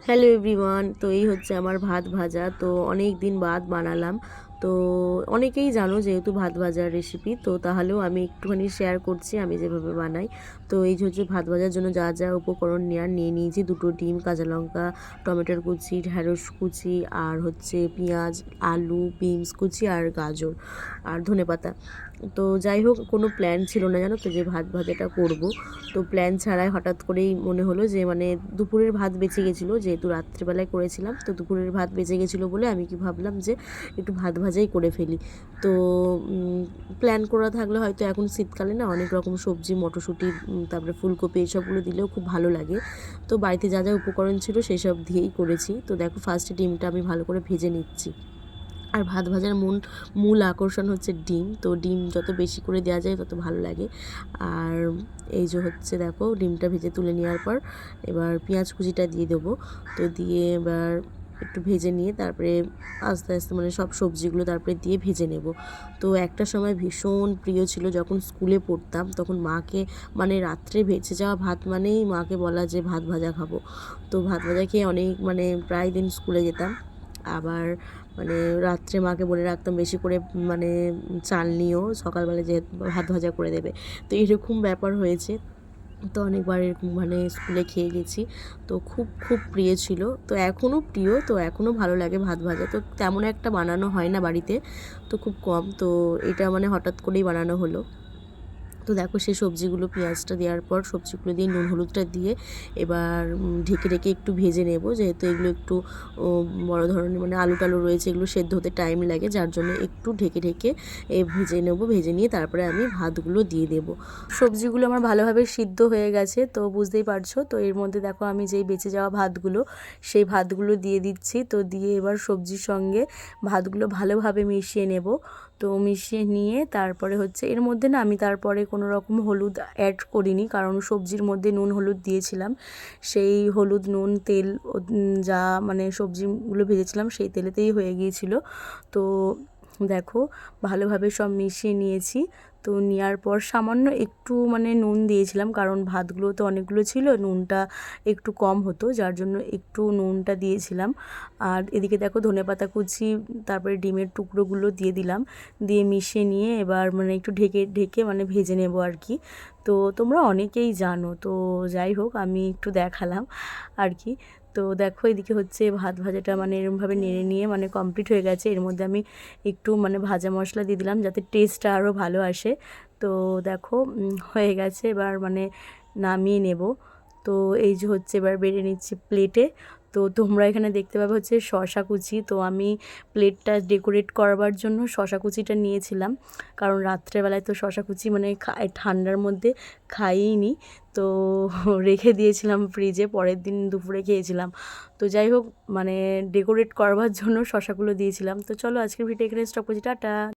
Hello everyone, তো এই হচ্ছে আমার ভাত ভাজা। তো অনেক দিন বাদ বানালাম। তো অনেকেই জানো যেহেতু ভাত ভাজার রেসিপি, তো তাহলেও আমি একটুখানি শেয়ার করছি আমি যেভাবে বানাই। তো এই যে হচ্ছে ভাত ভাজার জন্য যা যা উপকরণ নেওয়ার নিয়ে নিয়েছি: দুটো ডিম, কাঁচা লঙ্কা, টমেটোর কুচি, ঢ্যাঁড়স কুচি, আর হচ্ছে পেঁয়াজ, আলু, বিনস কুচি, আর গাজর, আর ধনেপাতা। তো যাই হোক, কোনো প্ল্যান ছিল না জানো তো যে ভাত ভাজাটা করব। তো প্ল্যান ছাড়াই হঠাৎ করেই মনে হলো যে দুপুরের ভাত বেঁচে গেছিলো, যেহেতু রাত্রিবেলায় করেছিলাম, তো দুপুরের ভাত বেঁচে গেছিলো বলে আমি কি ভাবলাম যে একটু ভাত ভাজাই করে ফেলি। তো প্ল্যান করা থাকলে হয়তো এখন শীতকালে না অনেক রকম সবজি, মটরশুঁটি, তারপরে ফুলকপি, এইসবগুলো দিলেও খুব ভালো লাগে। তো বাড়িতে যা যা উপকরণ ছিল সেই সব দিয়েই করেছি। তো দেখো, ফার্স্টে ডিমটা আমি ভালো করে ভেজে নিচ্ছি। আর ভাত ভাজার মূল আকর্ষণ হচ্ছে ডিম। তো ডিম যত বেশি করে দেওয়া যায় তত ভালো লাগে। আর এই যে হচ্ছে দেখো, ডিমটা ভেজে তুলে নেওয়ার পর এবার পেঁয়াজ কুচিটা দিয়ে দেবো। তো দিয়ে এবার একটু ভেজে নিয়ে তারপরে আস্তে আস্তে সব সবজিগুলো তারপরে দিয়ে ভেজে নেব। তো একটা সময় ভীষণ প্রিয় ছিল, যখন স্কুলে পড়তাম তখন মাকে রাত্রে ভেজে যাওয়া ভাত মানেই মাকে বলা যে ভাত ভাজা খাবো। তো ভাত ভাজা খেয়ে অনেক প্রায় দিন স্কুলে যেতাম। আবার রাত্রে মাকে বলে রাখতাম বেশি করে চাল নিও, সকালবেলা যে ভাত ভাজা করে দেবে। তো এরকম ব্যাপার হয়েছে। তো অনেকবার এরকম স্কুলে খেয়ে গেছি। তো খুব খুব প্রিয় ছিল। তো এখনও প্রিয়, তো এখনও ভালো লাগে ভাত ভাজা। তো তেমন একটা বানানো হয় না বাড়িতে, তো খুব কম। তো এটা হঠাৎ করেই বানানো হলো। তো দেখো, সেই সবজিগুলো, পেঁয়াজটা দেওয়ার পর সবজিগুলো দিয়ে নুন হলুদটা দিয়ে এবার ঢেকে ঢেকে একটু ভেজে নেব, যেহেতু এগুলো একটু বড় ধরনের আলু টালু রয়েছে, এগুলো সেদ্ধ হতে টাইম লাগে, যার জন্য একটু ঢেকে ঢেকে ভেজে নেব। ভেজে নিয়ে তারপরে আমি ভাতগুলো দিয়ে দেবো। সবজিগুলো আমার ভালোভাবে সিদ্ধ হয়ে গেছে, তো বুঝতেই পারছো। তো এর মধ্যে দেখো, আমি যেই বেঁচে যাওয়া ভাতগুলো, সেই ভাতগুলো দিয়ে দিচ্ছি। তো দিয়ে এবার সবজির সঙ্গে ভাতগুলো ভালোভাবে মিশিয়ে নেব। তো মিশিয়ে নিয়ে তারপরে হচ্ছে এর মধ্যে না আমি তারপরে কোনো রকম হলুদ অ্যাড করিনি, কারণ সবজির মধ্যে নুন হলুদ দিয়েছিলাম। সেই হলুদ, নুন, তেল যা সবজিগুলো ভেজেছিলাম সেই তেলেতেই হয়ে গিয়েছিল। তো দেখো, ভালোভাবে সব মিশিয়ে নিয়েছি। তো নেওয়ার পর সামান্য একটু নুন দিয়েছিলাম, কারণ ভাতগুলো তো অনেকগুলো ছিল, নুনটা একটু কম হতো, যার জন্য একটু নুনটা দিয়েছিলাম। আর এদিকে দেখো, ধনেপাতা কুচি, তারপরে ডিমের টুকরোগুলো দিয়ে দিলাম। দিয়ে মিশিয়ে নিয়ে এবার একটু ঢেকে ঢেকে ভেজে নেব আর কি। তো তোমরা অনেকেই জানো, তো যাই হোক আমি একটু দেখালাম আর কি। তো দেখো, এদিকে হচ্ছে ভাত ভাজাটা এরকমভাবে নেড়ে নিয়ে কমপ্লিট হয়ে গেছে। এর মধ্যে আমি একটু ভাজা মশলা দিয়ে দিলাম, যাতে টেস্টটা আরও ভালো আসে। তো দেখো, হয়ে গেছে। এবার নামিয়ে নেব। তো এই যে হচ্ছে এবার বেড়ে নিচ্ছি প্লেটে। তো তোমরা এখানে দেখতে পাবে হচ্ছে শশা কুচি। তো আমি প্লেটটা ডেকোরেট করবার জন্য শশা কুচিটা নিয়েছিলাম, কারণ রাত্রেবেলায় তো শশা কুচি ঠান্ডার মধ্যে খাইনি। তো রেখে দিয়েছিলাম ফ্রিজে, পরের দিন দুপুরে খেয়েছিলাম। তো যাই হোক, ডেকোরেট করবার জন্য শশাগুলো দিয়েছিলাম। তো চলো, আজকের ভিডিও এখানে স্টপ করছি। টাটা।